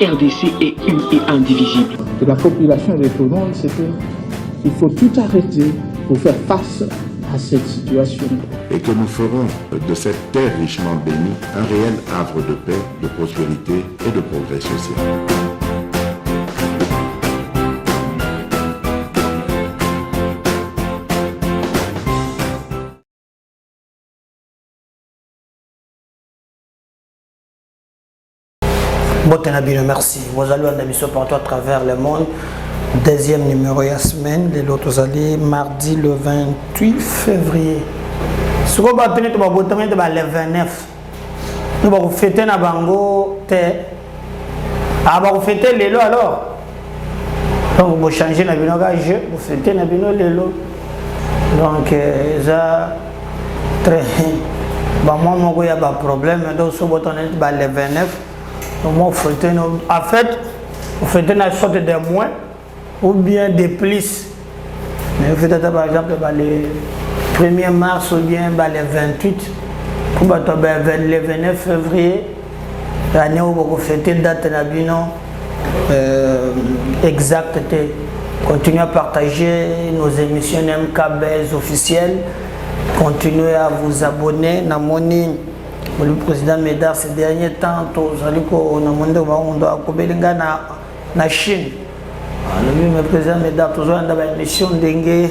RDC est une et indivisible. Et la population répondante, c'est qu'il faut tout arrêter pour faire face à cette situation. Et que nous ferons de cette terre richement bénie un réel havre de paix, de prospérité et de progrès social. Merci. Vous allez en émission partout à travers le monde. Deuxième numéro de la semaine, l'autre allez mardi le 28 février. Ce qu'on va tenir, le 29. Nous allons fêter na bango. Ah, on va fêter les lots alors. Donc, vous changez la bino gage, vous fêtez la bino les lots. Donc, ça très. Bah, moi, il y a pas de problème. Donc, ce qu'on va tenir le 29. En fait, vous faites une sorte de moins ou bien de plus. Mais vous faites par exemple les 1er mars ou bien les 28. Pour le 29 février, l'année où vous faites une date exacte. Continuez à partager nos émissions MKBS officielles. Continuez à vous abonner. Le président Médard ces derniers temps, na Chine. Le président Médard toujours dans la mission dengue,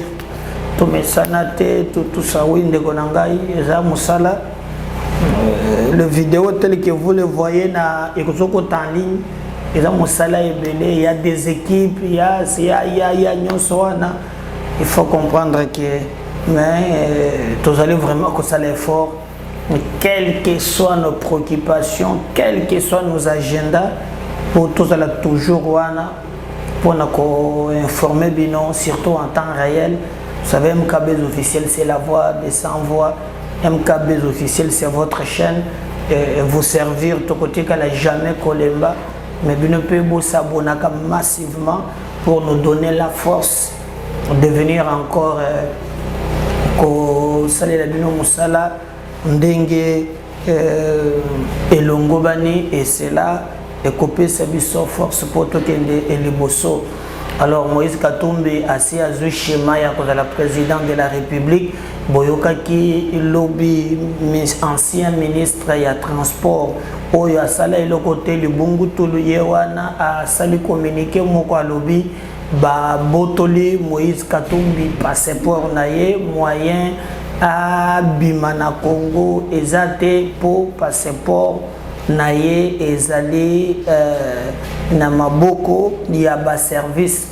tout mesanate, tout ça oui ndekonangai, eza musala. Le vidéo tel que vous le voyez na ekozoko en ligne, eza musala ebele, il y a des équipes, il y a nyonsoana. Il faut comprendre que mais tous allez vraiment que ça l'effort. Quelles que soient nos préoccupations, quels que soient nos agendas, pour tous aller toujours pour nous informer, surtout en temps réel. Vous savez, MKBS officiel, c'est la voix des sans-voix. MKBS officiel, c'est votre chaîne. Et vous servir tout côté qu'elle n'a jamais Kolemba. Mais nous pouvons s'abonner massivement pour nous donner la force de venir encore saler la bino musala. Ndenge elongobani et c'est là et couper sa force pour tout et les bosso. Alors Moïse Katumbi assis à ce schéma ya la présidente de la République boyokaki lobby ancien ministre ya transport oyo asala le côté le bungu tulu yewana a sali communiquer moko lobby ba botoli Moïse Katumbi passeport naie moyen à Bimana Congo ezate pour passeport naie ezali na maboko ya ba service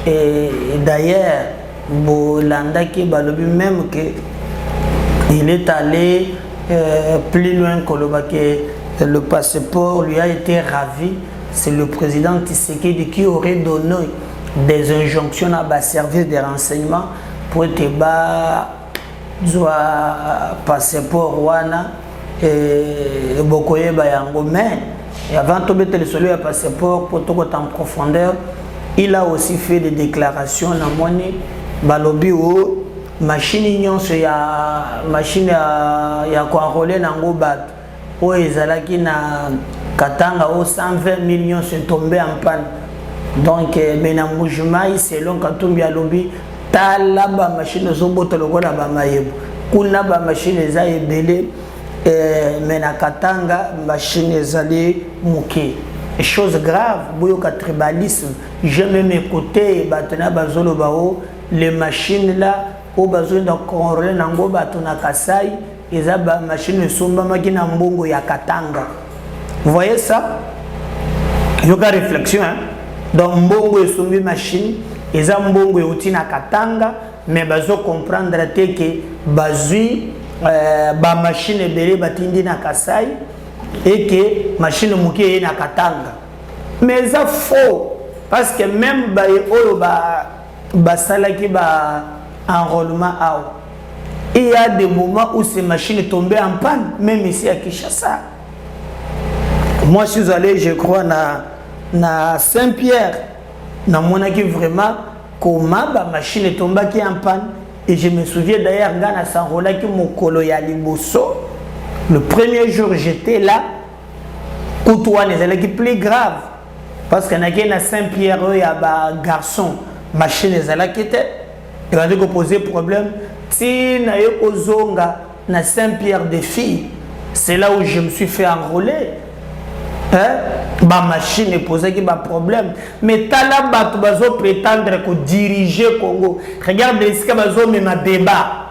et d'ailleurs bolanda ki balobi même que il est allé plus loin que le passeport lui a été ravi. C'est le président Tshisekedi qui aurait donné des injonctions à ba service de renseignement pour être bas soit passeport wana et bokoye bayango mais avant de mettre le solo à passeport pour tout en profondeur il a aussi fait des déclarations na moni balobi o machine nyonso ya machine ya ko enrôler nango bat o ezalaki na Katanga au 120 millions sont tombés en panne donc benamujumai selon Katumbi alobi tala ba machine zoboto lokola ba mayebo kuna ba machine za ebele mena Katanga machine ezali muke chose grave boyoka tribalisme je même écouté batena bazolo bao les machines là au besoin de contrôler nango batuna Kasai eza ba machine somba makina mbongo ya Katanga. Vous voyez ça? Yoka réflexion hein? Donc mbongo esombi machine eza mbongo euti na Katanga mais bazo comprendre que bazui ba machine ebele batindi na Kasai et que machine muke na Katanga mais ça faux parce que même ba oyo ba salaki ba enrôlement il y a des moments où ces machines tombaient en panne même ici à Kinshasa. Moi je suis allé je crois na Saint-Pierre na monaki vraiment comment ba machine est tombée en panne et je me souviens d'ailleurs ngana s'enrôla ki mokolo ya liboso le premier jour j'étais là côtoyer les élèves plus grave parce que na Saint-Pierre il y a des garçons machine ezalaki te et va dire poser problème si na yo zonga na Saint-Pierre des filles c'est là où je me suis fait enrôler ba machine et poser qui ba problème mais tala bato bazo prétendre que diriger Congo regarde ici que bazo même débat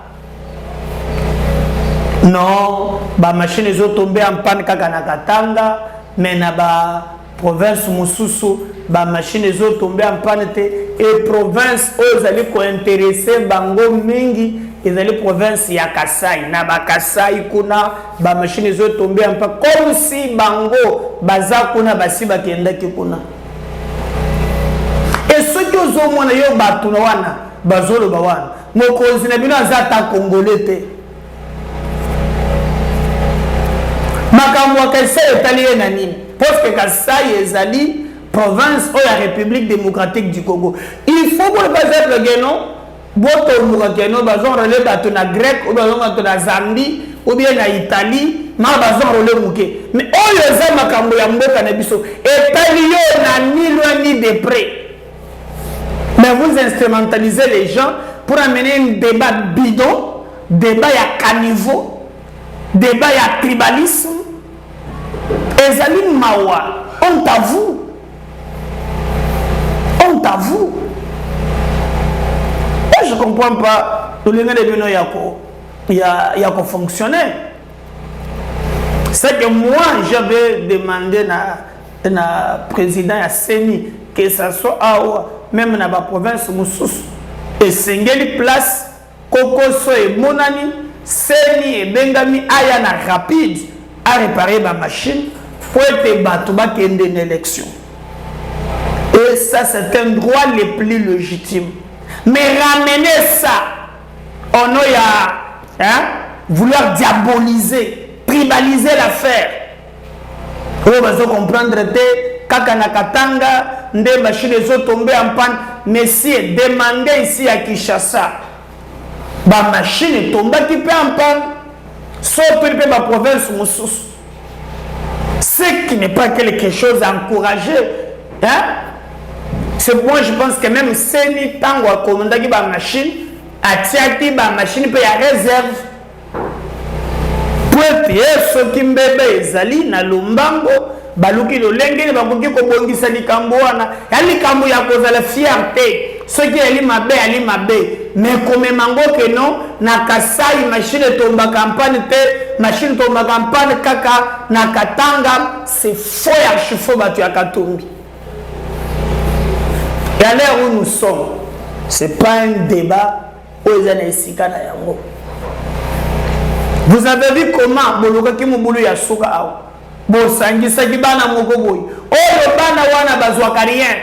non ba machine ezo tomber en panne kaka na Katanga mais na ba province mususu ba machine ezo tomber en panne te et province aux allez ko intéresser bango mingi ezali province ya Kasai na ba Kasai kuna ba machine ezo tomber en panne comme si bango baza kuna basi bakenda ki kuna et ce que ozo mona yo batu na wana bazolo ba wana mokonzi na bino azata congolais te makamwa kese etalié na nini parce que Kasai ezali province ou la République démocratique du Congo il faut pour pas être gênant boto mukakeno bazon relé bato na grec ou bazon bato na Zambie ou bien na Italie ma bazon relé muké mais oyo eza makambo ya mboka na biso etali yo na ni loin ni de près mais vous instrumentalisez les gens pour amener un débat bidon débat ya caniveau débat ya tribalisme ezali mawa honte à vous honte à vous et je comprends pas tout le monde yako fonctionner c'est que moi j'avais demandé na président ya Seni que ça soit même na ba province mususu et sengeli place kokoso et monani Seni et bengami aya na rapide à réparer ma machine pour être battu kende une élection. Et ça, c'est un droit le plus légitime. Mais ramener ça, on a vouloir diaboliser, tribaliser l'affaire. On va se comprendre que Kakana Katanga, des machines sont tombées en panne. Messieurs, demandez ici à Kinshasa. Ma machine est tombée qui peut en panne. Sauf que ma province Moussous. Ce qui n'est pas quelque chose à encourager. Hein? C'est moi, je pense que même Seni Tango a commandé ma machine, a tiré ma machine pour la réserve. Pour être ce qui me bébé, Zali, na Lumbango, Baluki le Lengue, Babuki Kobongi Sali Kamboana, Ali Kambo ya cause la fierté. Ce qui est mabé, ali mabé. Mais comme mango que non, na Kasai, machine tomba campagne, machine tomba campagne, kaka, na Katanga, c'est faux et archi-faux battu à Katumbi. Et à l'heure où nous sommes, ce n'est pas un débat où ils ont essayé. Vous avez vu comment Boloka Kimoubulu Yasuka Bosangi Sagibana Mokoboy. Oh, le bana wana bazouakarien.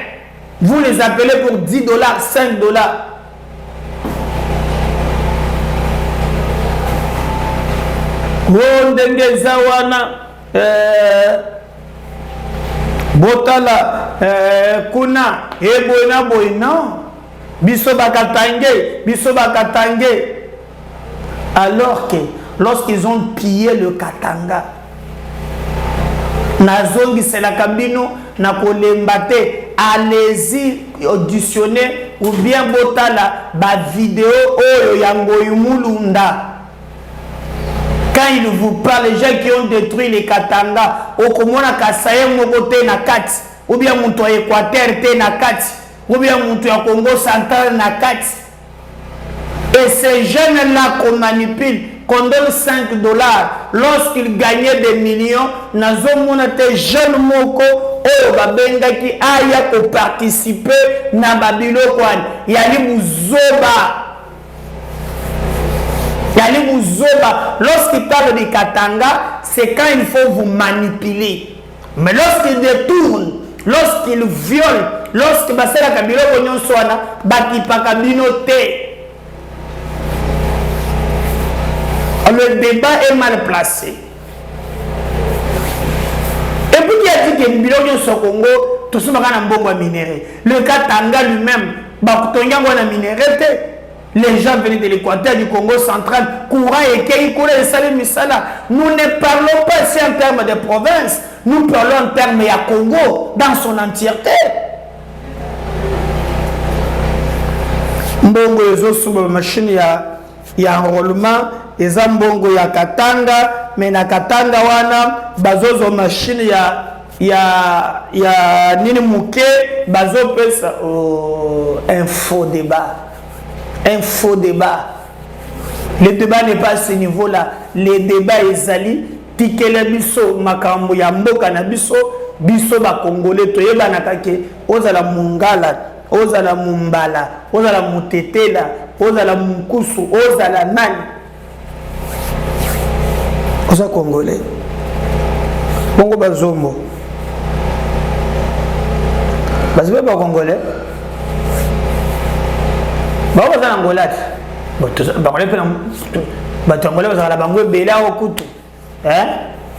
Vous les appelez pour 10 $, 5 $. Wondenge Zawana Botala Kuna Eboina Boina Bisoba Katange. Alors que lorsqu'ils ont pillé le Katanga, Nazongi c'est la cabino, na kolembate, allez-y auditionner ou bien botala ba vidéo oyo yango yumulunda. Quand ils vous parlent, les gens qui ont détruit les Katanga, au Komona Kasaye Mokote na Kati, ou bien Mouto Équateur te na Kati, ou bien Mouto Congo Central na Kati. Et ces jeunes-là qu'on manipule, qu'on donne 5 $, lorsqu'ils gagnaient des millions, Nazomona jeunes moko, oh babenga qui aya ko participer na babilo kwan, yali muzoba. Yali muzoba. Lorsqu'ils parlent de Katanga, c'est quand il faut vous manipuler. Mais lorsqu'ils détournent, lorsqu'ils violent, lorsqu'ils passent la kabilo konyon soana, baki pa kabino te. Le débat est mal placé. Et puis il a dit que Bilogno Sokongo, tout ce qui est minéré. Le Katanga lui-même, Bakutonga wana minéré. les gens venus de l'Équateur, du Congo central, courant et Keikoura et Salim Misala. Nous ne parlons pas ici en termes de province, nous parlons en termes de Congo dans son entièreté. Mbongo ezo suba machine ya enrôlement, eza mbongo ya Katanga, mais na Katanga wana bazozo machine ya nini muke bazo pesa info débat. Le débat n'est pas à ce niveau-là. Le débat est ali tikele biso makambo ya mboka na biso ba congolais toyeba nakake ozala mungala, ozala mumbala, ozala mutetela, ozala mukusu, ozala nani. Oza congolais. Bongo bazombo. Bazwe ba congolais. Ba ozala ngolati. Ba congolais pe na ba congolais bazala bango bela okutu.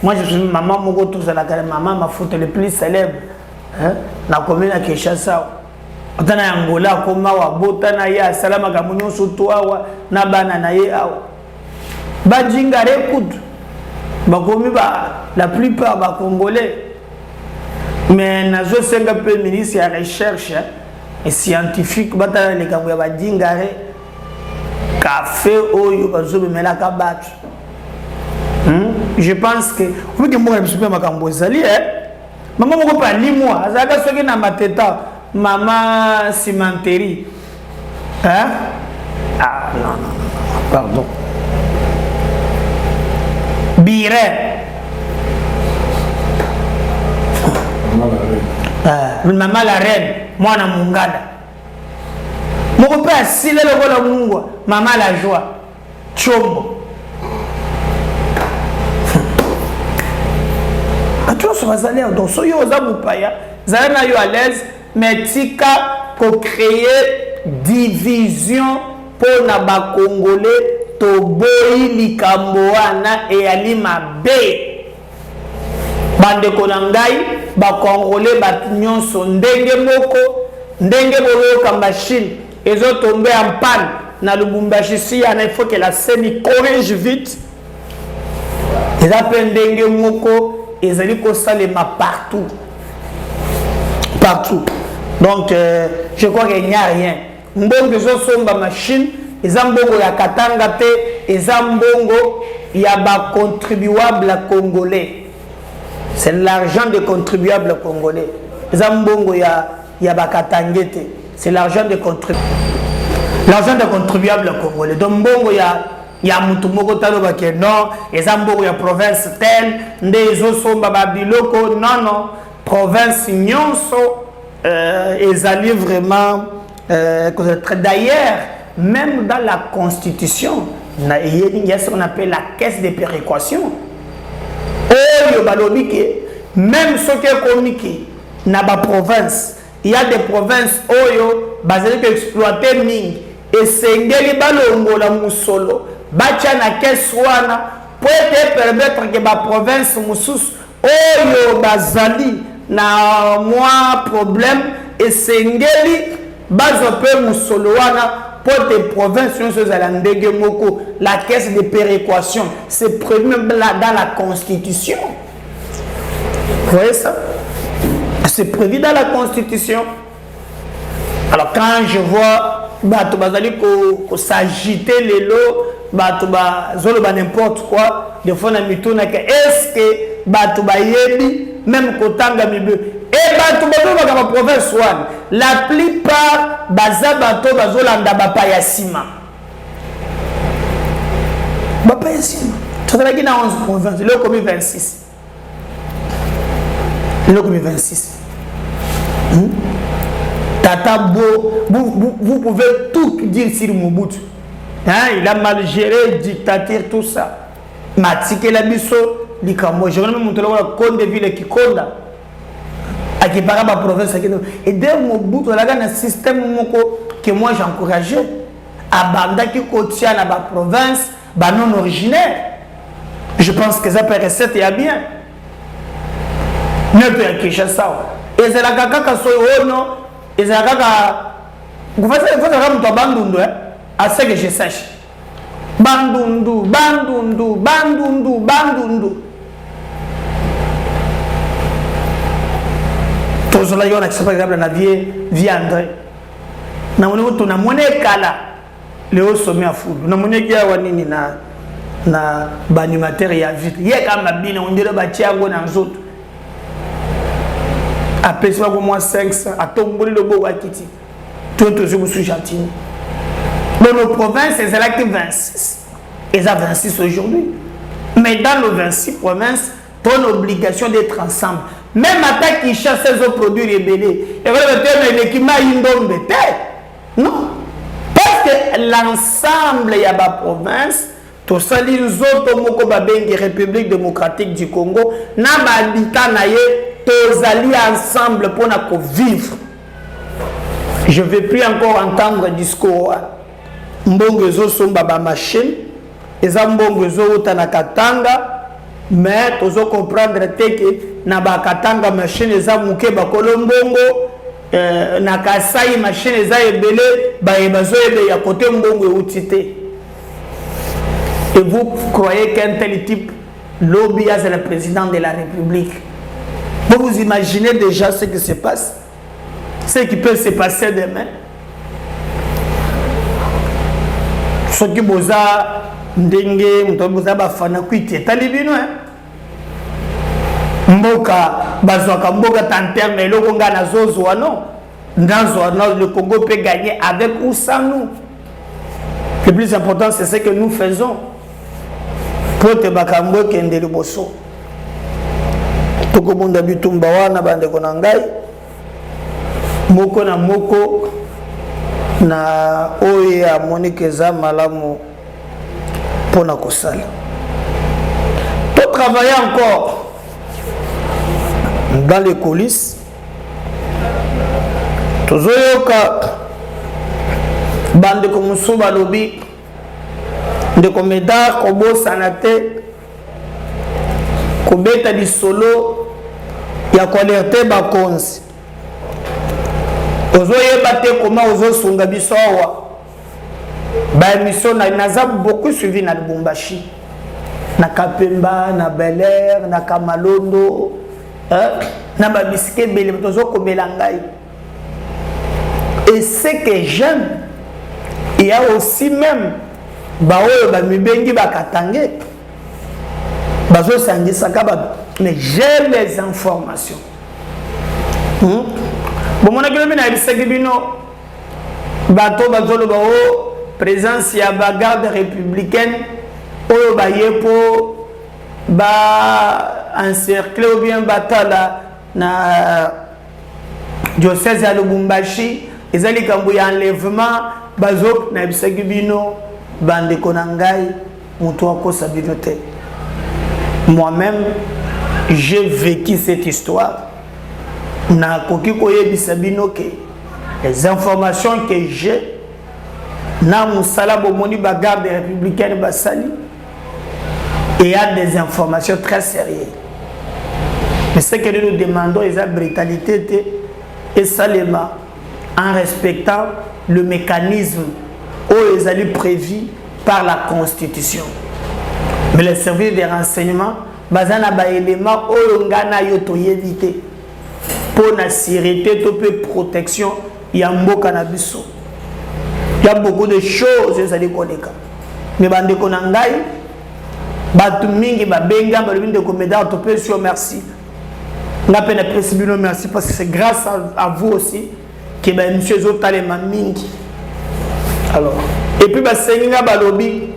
Moi je suis maman moko tout ça la maman ma faute le plus célèbre. Na commune à Kinshasa. Otana Angola koma wa botana ya salama gamunyo soto awa na bana na ye awa. Ba jingare kutu. Ba komi ba la plupart ba congolais. Mais nazo senga peu ministre ya recherche et scientifique batala le kambo ya ba jingare café oyo bazo bemela ka batu. Je pense que vous que moi je suis pas makambo ezali maman moko pa limwa azaka soki na mateta maman cimenterie ah non pardon bire maman la reine mwana mungada moko pa sile lokola mungwa maman la joie chombo. Donc, si vous avez à l'aise, mais tika pour créer division pour les Congolais, Toboyi, Likamboana et Alima B. Bande Konangai, ba Congolais, ba Nyonso, Ndenge Moko, Ndenge Bolo Kambachine, ils ont tombé en panne. Dans le Lubumbashi, il faut que la scène corrige vite. Ils appellent Ndenge Moko. Et ça dit que ça les m'a partout. Donc, je crois qu'il n'y a rien. Mbongo sont ma machine, et Zambongo ya Katanga te, et Zambongo ya ba contribuable congolais. C'est l'argent des contribuables congolais. Zambongo ya ba Katangete, c'est l'argent des contribuables. L'argent des contribuables congolais. Donc Mbongo ya mutu moko talo ba ke non ezambo ya province tel ndezo somba ba biloko non province nyonso ezali vraiment d'ailleurs même dans la constitution il y a ce qu'on appelle la caisse de péréquation oyo balobi ke même ce que komiki na ba province il y a des provinces oyo bazali ko exploiter mingi esengeli balongola musolo bacha na keswana pour te permettre que la province musus oyo bazali na moi problème et sengeli bazo pe musolowana pour te provinces nous za ndenge moko la caisse de péréquation c'est prévu dans la constitution. Vous voyez ça? C'est prévu dans la constitution. Alors quand je vois bato bazali ko s'agiter les lots bato zolo n'importe quoi des fois na mituna que est-ce que bato yebi même kotanga mibe et bato ba ma province one la plupart baza bato bazolanda bapa ya sima tozalaki na 11 provinces le comme 26 Tata Bo, vous pouvez tout dire sur Mobutu. Hein, il a mal géré, dictature, tout ça. Matike la biso, likambo. Je vais même montrer le compte de ville qui compte. À qui parle ma province. Et dès Mobutu, il y a un système que moi j'encourageais. À Banda qui contient la province, non originaire. Je pense que ça peut rester bien. Ne peut pas quelque ça. Et c'est la caca qui est non. Et ça, il faut que tu à ce que je sache. Bandundu, bandundu, bandundu, bandundu. Tout cela, il y a par exemple la vie André. Na mone na mone kala le sommet à foule. Na mone kia wanini na banimateur ya vite. Ye kama bina on dirait ba tiango na nzoto. Après ça, au moins 500, à tomber le beau Wakiti. Tout le monde est gentil. Dans nos provinces, c'est l'acte 26. Et ça 26 aujourd'hui. Mais dans nos 26 provinces, tu as l'obligation d'être ensemble. Même à ta qui chasse ces produits rebellés. Et voilà, tu as l'équipement indombe. Non. Parce que l'ensemble, il y a la province. Tout ça, les autres, République démocratique du Congo, n'a pas habitat tous alliés ensemble pour vivre. Je ne vais plus encore entendre le discours. Mbongezo somba ba machine, eza mbongezo utana katanga, mais tozo comprendre que na ba katanga machine eza muke ba kolombongo, na kasai machine eza ebele ba ebazo ebe ya côté mbongo utité. Et vous croyez qu'un tel type lobby c'est le président de la République? Vous imaginez déjà ce qui se passe, ce qui peut se passer demain. Ce qui vous a ndenge, vous a bafana kuite talibino mboka bazwaka mboka tanterne eloko nga na zozwa non. Dans le Congo peut gagner avec ou sans nous. Le plus important c'est ce que nous faisons. Pour te bakambo kende liboso. Toko bunda bitumba wana bande kona ngai moko na moko na oye a Monique za malamu pona kosala. Pour travailler encore dans les coulisses, tozoyoka bande comme Souba lobby de komeda kobo sanate kobeta di solo ya kolerte bakonzi ozoyeba te comment ozosunga biso awa ba émission naza beaucoup suivi na Lubumbashi na Kapemba na Bel Air na Kamalondo na ba bisike bele tozokomela ngai. Et ce que j'aime, il y a aussi même baoyo ba mibengi bakatange bazo sangisa kaba, mais j'ai les informations. Bon mon akilo bina bisaki bino bato bazolo bao présence ya ba garde républicaine oyo ba yepo ba encercler ou bien batala na diocèse ya Lubumbashi ezali kambo ya enlèvement bazo na bisaki bino bande konangai muto akosa bino te. Moi-même, j'ai vécu cette histoire. Les informations que j'ai, il y a des informations très sérieuses. Mais ce que nous demandons, c'est la brutalité et seulement en respectant le mécanisme où ils sont prévus par la Constitution. Mais les services de renseignement, bazana ba élément oyongana yoto éviter pour la sécurité, pour protection, il y a mboka na biso. Il y a beaucoup de choses ça les connaître. Mais bande konangai batu mingi ba benga ba binde komeda to pe sur merci. Na peine précibino merci parce que c'est grâce à vous aussi que ba monsieur Zotalema mingi. Alors, et puis ba senga ba lobby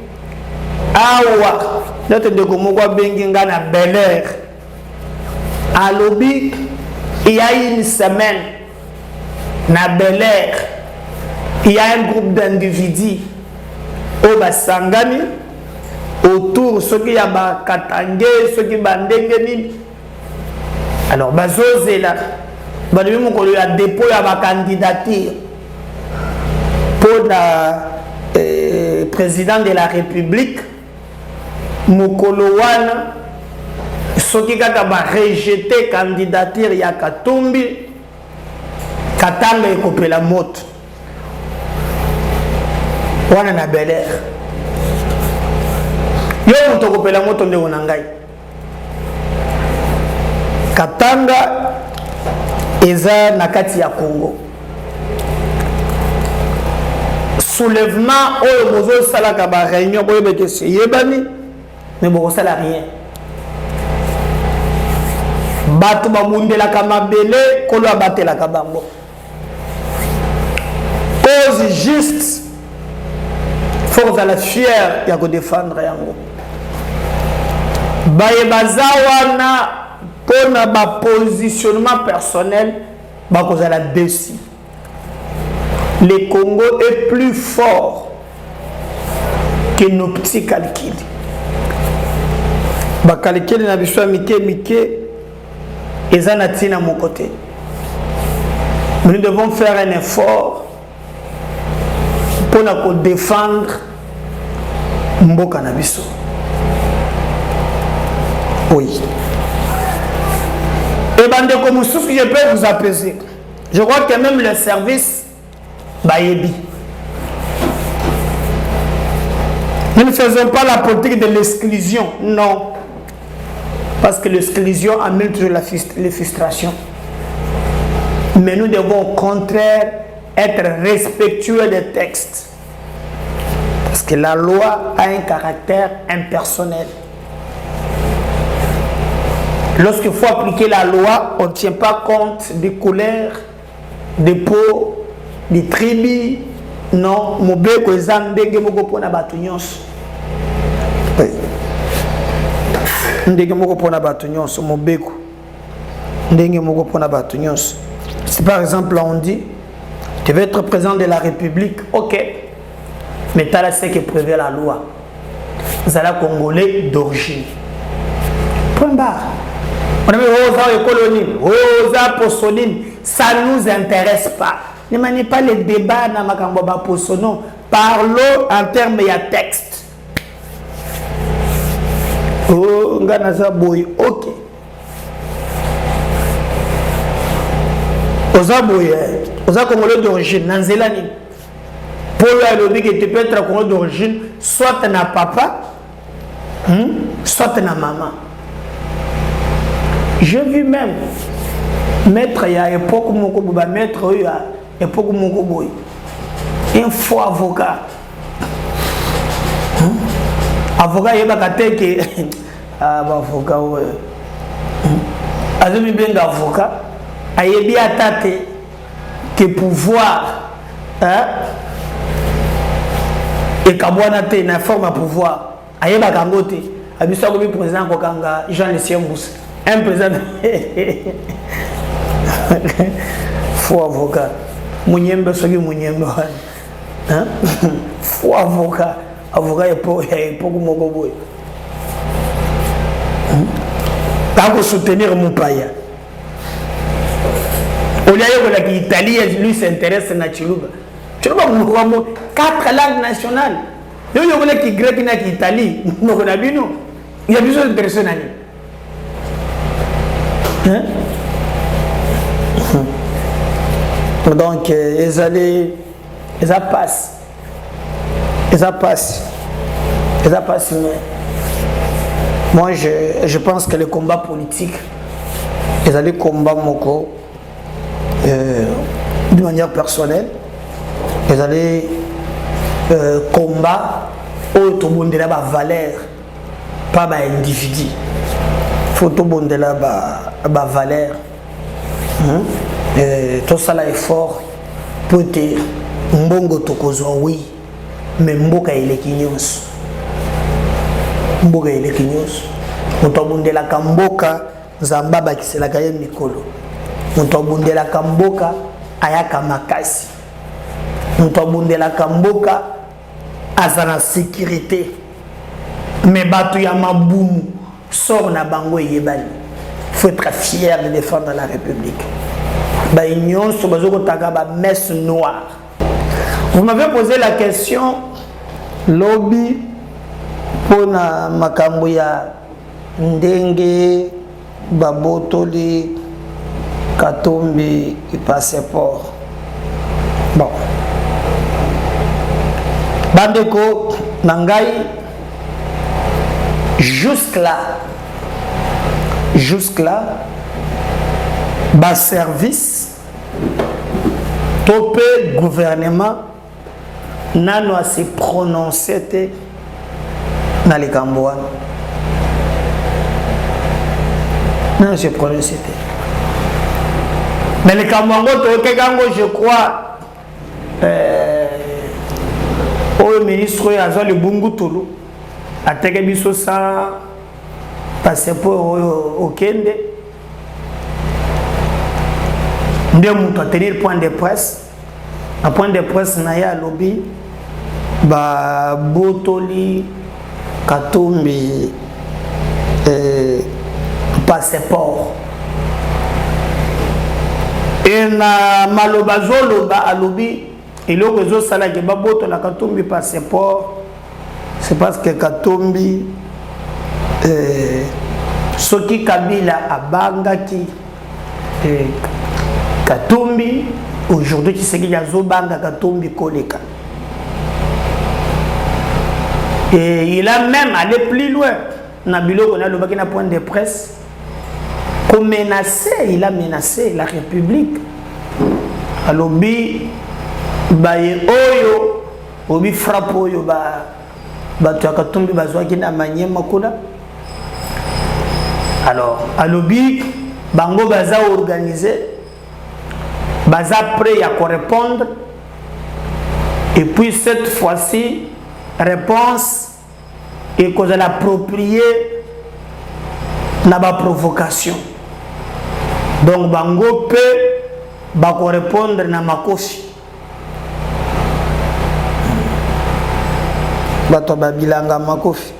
awa notre de Gomogwa Benginga na Bel Air à lobby il y a une semaine na Bel Air il y a un groupe d'individus au Basangani autour ceux qui y a ba Katangé ceux qui bandengeni alors bazose là ba lui mon a dépôt ya ba candidature pour la président de la République Mokolo wana soki kaka ba rejeter candidature ya Katumbi Katanga ekopela moto wana na Bel Air yo moto kopela moto ndeko na ngai Katanga eza na kati ya Congo soulèvement oyo bozo salaka ba réunion boyo beke se yebani mais boko sala rien bato bamundelaka mabele kolo abatelaka bango cause juste faut kozala fier ya kodefendre yango bayebaza wana mpona bapositionnement personnel bakozala déçu. Le Congo est plus fort que nos petits calculs. Les calculs na biso mike eza na tina mon côté. Nous devons faire un effort pour défendre mboka na biso. Oui. Et bande comme ce que je peux vous apaiser. Je crois que même le service Bayebi. Nous ne faisons pas la politique de l'exclusion, non. Parce que l'exclusion amène toujours les frustrations. Mais nous devons au contraire être respectueux des textes. Parce que la loi a un caractère impersonnel. Lorsqu'il faut appliquer la loi, on ne tient pas compte des couleurs, des peaux, des tribus. Non, mobeko ezandenge moko pona batu nyonso. Ndenge moko pona batu nyonso mobeko. Ndenge moko pona batu nyonso. Si par exemple on dit tu veux être président de la République, OK. Mais tu as ce que prévoit la loi. Vous allez Congolais d'origine. Point barre. On a mis Rosa colonie, Rosa Possoline, ça ne nous intéresse pas. Ne menez pas les débats dans Makamboba Possono. Parlons en termes de texte. Oh, Nganaza Boy, OK. Oza Boy, Oza Congolais d'origine, Nanzelani. Pour le que tu peux être Congolais d'origine, soit na papa, soit na maman. J'ai vu même maître il y a époque moko boba maître il y a époque moko boy un faux avocat avocat yeba kate ke ah ba avocat ouais azumi benga avocat ayebi atate que pouvoir et kabwana te na forme à pouvoir ayeba kangote abiso ko bi président ko kanga Jean Lucien Mboussa un président faux avocat Munyembe soki Munyembe hein faux avocat avocat pour moko boy pour soutenir mon paya au lieu que l'Italie lui s'intéresse na Chiluba mo 4 langues nationales yo yo qui grec na Italie mo na bino il y a besoin d'intéressé na ni hein? Donc, ils passent, mais moi je pense que les combats politiques, ils allaient combattre Moko de manière personnelle, ils allaient combattre au monde de la valeur, pas par individu. Faut tout le monde de la valeur. Tout ça là est fort pour te mbongo tokozwa oui mais mboka ile kinyos moto abundela kamboka nzamba bakisela kaye mikolo moto abundela kamboka ayaka makasi moto abundela kamboka azana sécurité mais batu ya mabumu sort na bango yebani. Faut être fier de défendre la République. Messe noire. Vous m'avez posé la question lobby pour na makambo ya ndenge babotoli katombi passeport. Bon. Bandeko Nangai, jusque-là, bas service, topé gouvernement, nano a se prononcé dans les Cambouans. Non, se prononcé. Mais les Cambouans, je crois, au ministre Azal le Bungu Toulou, a Tegebiso sans passeport au Kende. Nous devons tenir point de presse. Un point de presse, Naya lobby, Botoli, Katumbi, passeport. Et na Malobazo à lobby, il y a des salariés qui ont la Katumbi passeport. C'est parce que Katumbi, Soki Kabila a Bangaki, Katumbi, aujourd'hui qui sait qu'il y a Zobanga Katumbi Koleka. Et il a même allé plus loin. Nabilo, on a le point de presse. Il a menacé la République. À l'obi, Oyo, Obi frappe Oyo, Katumbi Bazouaki na Manyem Makula. Alors, à l'obi, Bango Baza organisé. Baza prêt à répondre. Et puis cette fois-ci, réponse et qu'on a l'approprié n'a pas provocation. Donc Bango peut répondre na makofi. Bato babilanga makofi.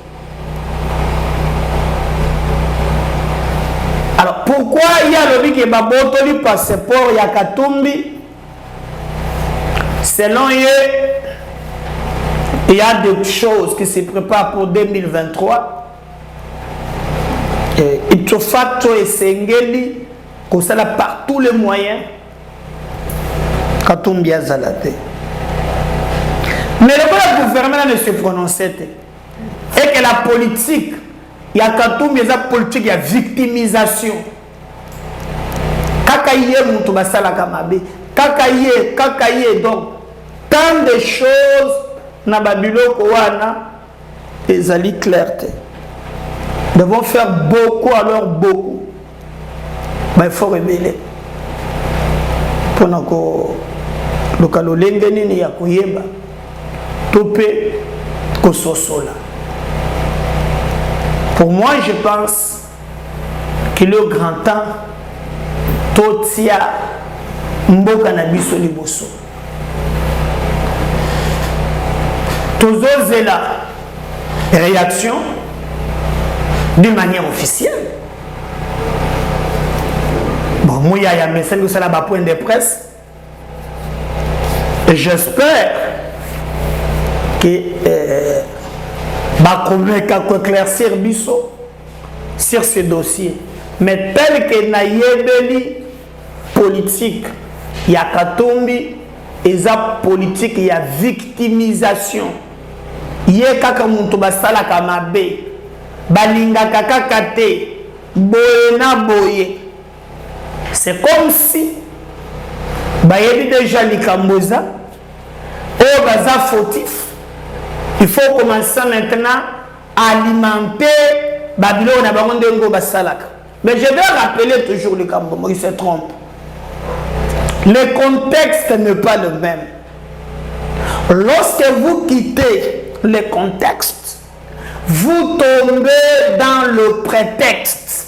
Alors pourquoi il y a le qui est le passeport Yakatumbi? Selon eux, il y a des choses qui se préparent pour 2023. Il faut faire et Sengeli, comme ça par tous les moyens. Katumbi a zalaté. Mais le gouvernement ne se prononçait pas. Et que la politique, il y a Katumbi, il y a politique, il y a victimisation. Kakaye moutou basala kamabe. Kakaye donc tant de choses na babilo kowana les ali clarté. Nous devons faire beaucoup alors beaucoup. Mais il faut révéler. Pour le kalolenge nini ya koyeba topé kososola. Pour moi, je pense qu'il est au grand temps totia mboka na biso liboso. Tozo la réaction d'une manière officielle. Bon, moi, il y a un message que ça là-bas point de presse. J'espère que va éclaircir biso sur ce dossier. Mais tel que Nayebeli politique, il y a Katumbi, et ça politique, il y a victimisation. Il y a kaka muntu basala kamabe, balinga kaka kate, boye na boye. C'est comme si bayebi déjà likamboza, oh baza fautif. Il faut commencer maintenant à alimenter Babylone à Barondengo Basalaka. Mais je vais rappeler toujours le Cambon, il se trompe. Le contexte n'est pas le même. Lorsque vous quittez le contexte, vous tombez dans le prétexte.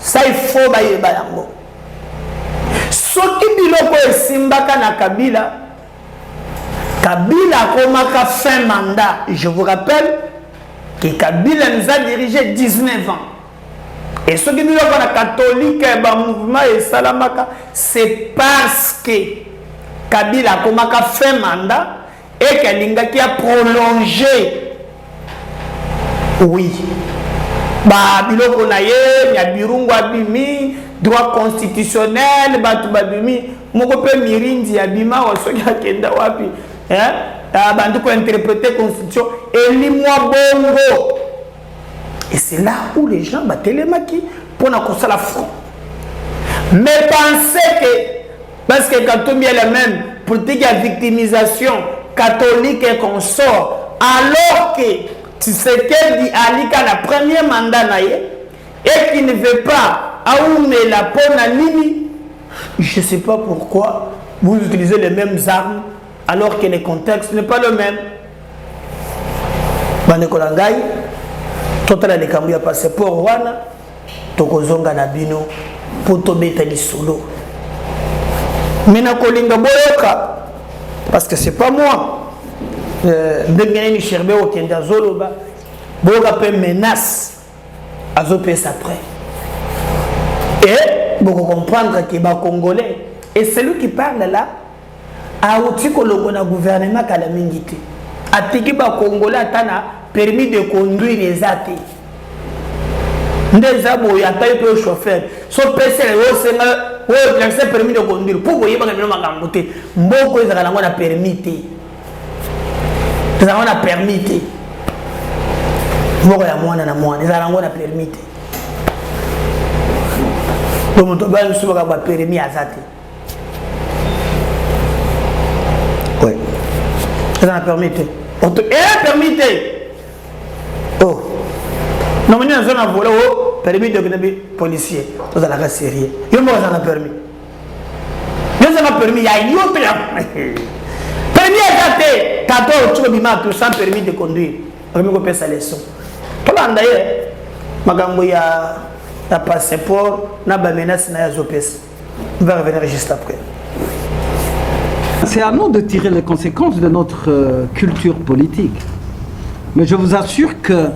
Ça, il faut bailler bayango. Ce qui biloko e simbaka na Kabila, Kabila a fin mandat. Je vous rappelle que Kabila nous a dirigé 19 ans. Et ce qui nous a dit catholique et mouvement et salamaka, c'est parce que Kabila a fait mandat et que qui a prolongé. Oui. Biloko na ye, ya birungu abimi, droit constitutionnel, batu babimi, moko pe mirindi abima wasoki akenda wapi. bandi ko interpréter constitution elimwa bongo. Et c'est là où les gens batelemaki pour na kosa la front. Mais pensez que parce que Katumbi est la même politique de victimisation catholique et consort, alors que Tshisekedi alika la premier mandat naïe et qui ne veut pas aoumer la peau na nini, je ne sais pas pourquoi vous utilisez les mêmes armes alors que le contexte n'est pas le même. Banekolangai, total les kambu ya passeport wana, tokozonga na bino pour tobeta li solo. Mina kolinga boyoka parce que c'est pas moi. Ndengeni cherbe au kenda zoloba, boyoka pe menace azopes après. Et vous comprendre que les Congolais, et celui qui parle là, a aussi le gouvernement qui a la mingité. A tiki ba Congolais a permis de conduire les athées. Des abo y a taille pour le chauffeur. Son PC c'est permis de conduire. Pour vous voyez pas que nous avons monté. Mboko ils ont permis. Ils ont permis. Mboko ya mwana na mwana ils ont permis. Donc, on a permis à Zati. Oui. Ça a permis. Permis. Oh. Non, mais nous avons volé au permis de policier. Nous avons la série. Nous avons permis. Nous avons permis. Il y a une autre. Permis à Zati. Tato, tu peux sans permis de conduire. On va faire sa leçon. Tout le monde d'ailleurs. Na passeport, na menace na yazopes. On va revenir juste après. C'est à nous de tirer les conséquences de notre culture politique. Mais je vous assure que,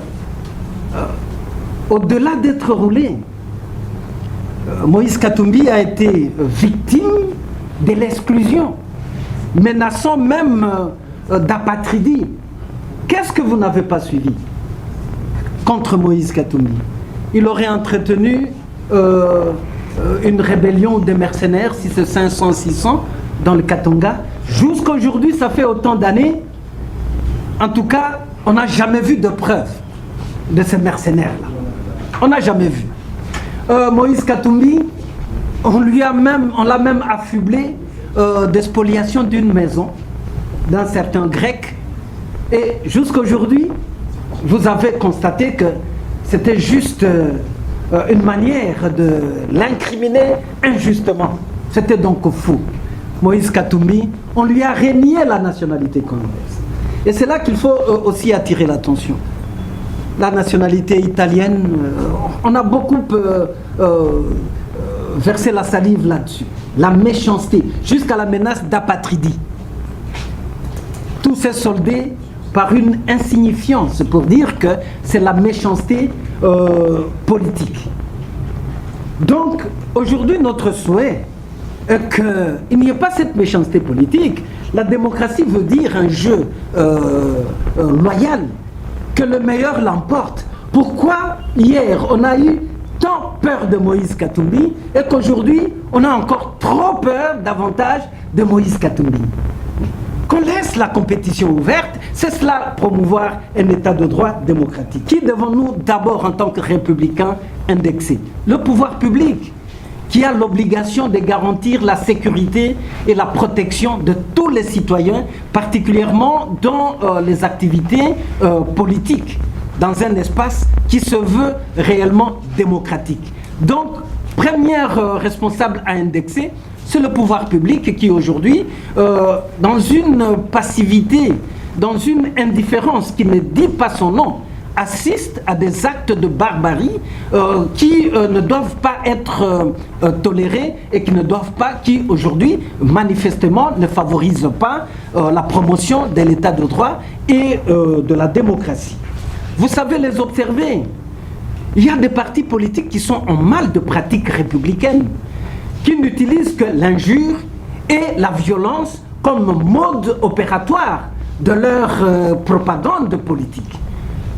au-delà d'être roulé, Moïse Katumbi a été victime de l'exclusion, menaçant même d'apatridie. Qu'est-ce que vous n'avez pas suivi contre Moïse Katumbi? Il aurait entretenu une rébellion des mercenaires, si c'est 500, 600, dans le Katanga. Jusqu'à aujourd'hui, ça fait autant d'années. En tout cas, on n'a jamais vu de preuve de ces mercenaires-là. On n'a jamais vu. Moïse Katumbi, on l'a même affublé de spoliation d'une maison d'un certain grec. Et jusqu'à aujourd'hui, vous avez constaté que c'était juste une manière de l'incriminer injustement. C'était donc fou. Moïse Katumbi, on lui a renié la nationalité congolaise. Et c'est là qu'il faut aussi attirer l'attention. La nationalité italienne, on a beaucoup versé la salive là-dessus. La méchanceté, jusqu'à la menace d'apatridie. Tout s'est soldé par une insignifiance, pour dire que c'est la méchanceté politique. Donc, aujourd'hui, notre souhait est qu'il n'y ait pas cette méchanceté politique. La démocratie veut dire un jeu loyal, que le meilleur l'emporte. Pourquoi hier, on a eu tant peur de Moïse Katumbi et qu'aujourd'hui, on a encore trop peur davantage de Moïse Katumbi? Qu'on laisse la compétition ouverte, c'est cela promouvoir un état de droit démocratique. Qui devons-nous d'abord en tant que républicains indexer? Le pouvoir public, qui a l'obligation de garantir la sécurité et la protection de tous les citoyens, particulièrement dans les activités politiques, dans un espace qui se veut réellement démocratique. Donc, première responsable à indexer, c'est le pouvoir public qui aujourd'hui, dans une passivité, dans une indifférence qui ne dit pas son nom, assiste à des actes de barbarie qui ne doivent pas être tolérés et qui ne doivent pas, qui aujourd'hui manifestement ne favorisent pas la promotion de l'état de droit et de la démocratie. Vous savez les observer. Il y a des partis politiques qui sont en mal de pratiques républicaines, qui n'utilisent que l'injure et la violence comme mode opératoire de leur propagande politique.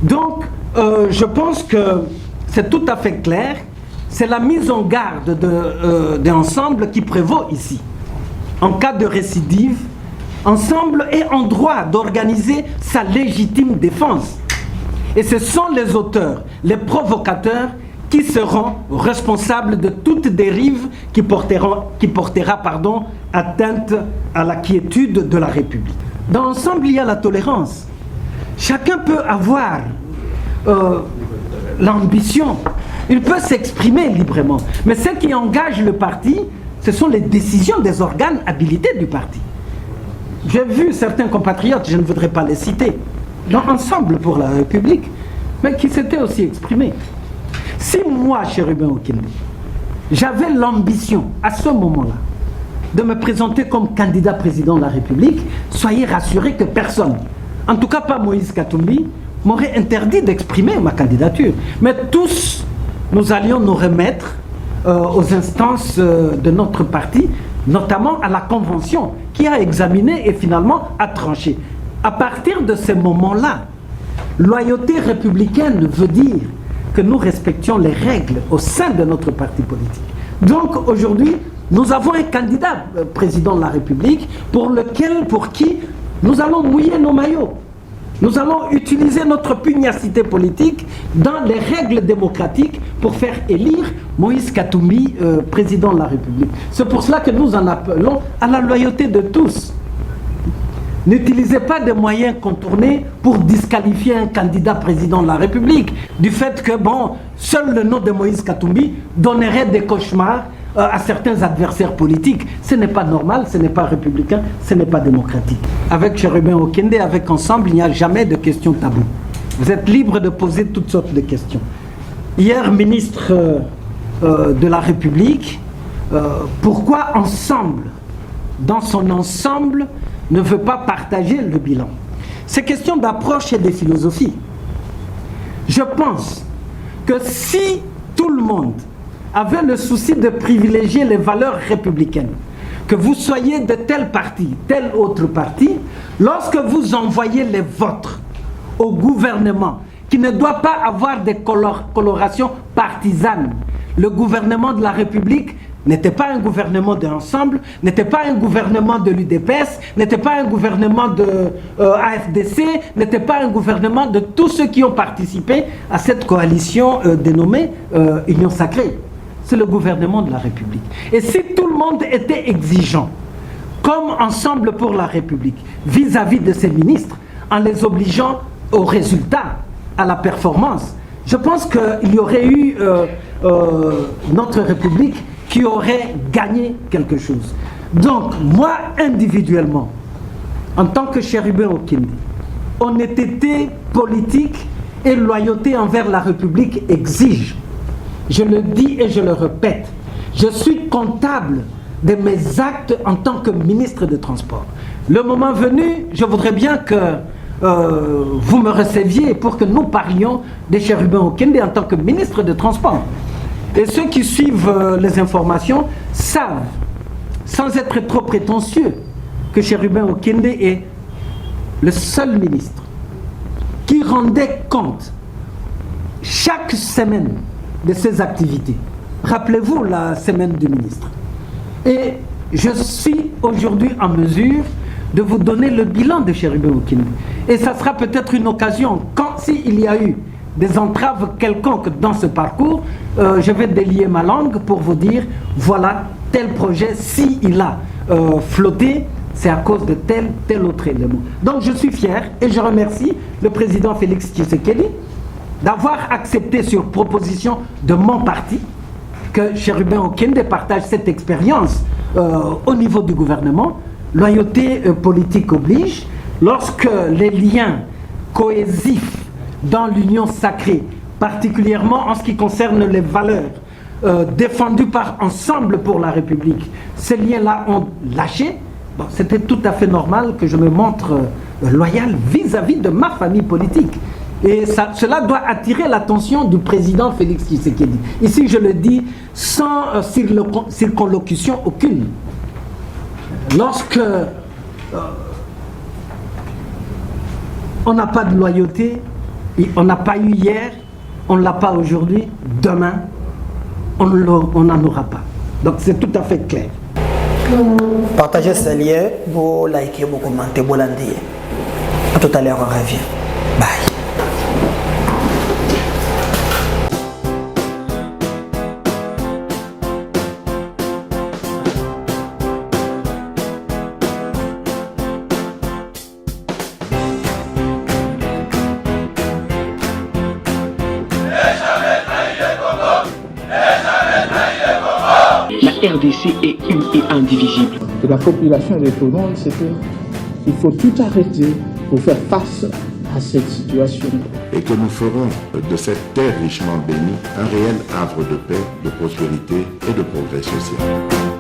Donc, je pense que c'est tout à fait clair, c'est la mise en garde d'ensemble qui prévaut ici. En cas de récidive, ensemble est en droit d'organiser sa légitime défense. Et ce sont les auteurs, les provocateurs, qui seront responsables de toute dérive qui portera atteinte à la quiétude de la République. Dans l'ensemble, il y a la tolérance. Chacun peut avoir l'ambition, il peut s'exprimer librement. Mais ce qui engage le parti, ce sont les décisions des organes habilités du parti. J'ai vu certains compatriotes, je ne voudrais pas les citer, dans Ensemble pour la République, mais qui s'étaient aussi exprimés. Si moi, Chérubin Okende, j'avais l'ambition, à ce moment-là, de me présenter comme candidat président de la République, soyez rassurés que personne, en tout cas pas Moïse Katumbi, m'aurait interdit d'exprimer ma candidature. Mais tous, nous allions nous remettre aux instances de notre parti, notamment à la Convention, qui a examiné et finalement a tranché. À partir de ce moment-là, loyauté républicaine veut dire que nous respections les règles au sein de notre parti politique. Donc aujourd'hui, nous avons un candidat président de la République pour qui nous allons mouiller nos maillots. Nous allons utiliser notre pugnacité politique dans les règles démocratiques pour faire élire Moïse Katumbi président de la République. C'est pour cela que nous en appelons à la loyauté de tous. N'utilisez pas des moyens contournés pour disqualifier un candidat président de la République du fait que, seul le nom de Moïse Katumbi donnerait des cauchemars à certains adversaires politiques. Ce n'est pas normal, ce n'est pas républicain, ce n'est pas démocratique. Avec Chérubin Okende, avec Ensemble, il n'y a jamais de questions taboues. Vous êtes libre de poser toutes sortes de questions. Hier, ministre de la République, pourquoi Ensemble, dans son ensemble, ne veut pas partager le bilan? C'est question d'approche et de philosophie. Je pense que si tout le monde avait le souci de privilégier les valeurs républicaines, que vous soyez de tel parti, tel autre parti, lorsque vous envoyez les vôtres au gouvernement, qui ne doit pas avoir des colorations partisanes, le gouvernement de la République n'était pas un gouvernement de l'Ensemble, n'était pas un gouvernement de l'UDPS, n'était pas un gouvernement de AFDC, n'était pas un gouvernement de tous ceux qui ont participé à cette coalition dénommée Union Sacrée. C'est le gouvernement de la République. Et si tout le monde était exigeant, comme Ensemble pour la République, vis-à-vis de ses ministres, en les obligeant au résultat, à la performance, je pense qu'il y aurait eu notre République qui aurait gagné quelque chose. Donc, moi, individuellement, en tant que Chérubin Okende, honnêteté politique et loyauté envers la République exigent. Je le dis et je le répète, je suis comptable de mes actes en tant que ministre des Transports. Le moment venu, je voudrais bien que vous me receviez pour que nous parlions de Chérubin Okende en tant que ministre des Transports. Et ceux qui suivent les informations savent, sans être trop prétentieux, que Chérubin Okende est le seul ministre qui rendait compte chaque semaine de ses activités. Rappelez-vous la semaine du ministre. Et je suis aujourd'hui en mesure de vous donner le bilan de Chérubin Okende. Et ça sera peut-être une occasion, s'il y a eu des entraves quelconques dans ce parcours, je vais délier ma langue pour vous dire, voilà, tel projet, s'il a flotté, c'est à cause de tel autre élément. Donc je suis fier et je remercie le président Félix Tshisekedi d'avoir accepté sur proposition de mon parti que Chérubin Okende partage cette expérience au niveau du gouvernement. Loyauté politique oblige. Lorsque les liens cohésifs dans l'union sacrée, particulièrement en ce qui concerne les valeurs défendues par Ensemble pour la République, ces liens-là ont lâché, c'était tout à fait normal que je me montre loyal vis-à-vis de ma famille politique. Et cela doit attirer l'attention du président Félix Tshisekedi. Ici, je le dis sans circonlocution aucune. Lorsque on n'a pas de loyauté, on n'a pas eu hier, on ne l'a pas aujourd'hui, demain, on n'en aura pas. Donc c'est tout à fait clair. Partagez ce lien, vous likez, vous commentez, vous landez. À tout à l'heure, on revient. Bye. La RDC est une et indivisible. De la population de tout le monde, c'est qu'il faut tout arrêter pour faire face à cette situation. Et que nous ferons de cette terre richement bénie un réel havre de paix, de prospérité et de progrès social.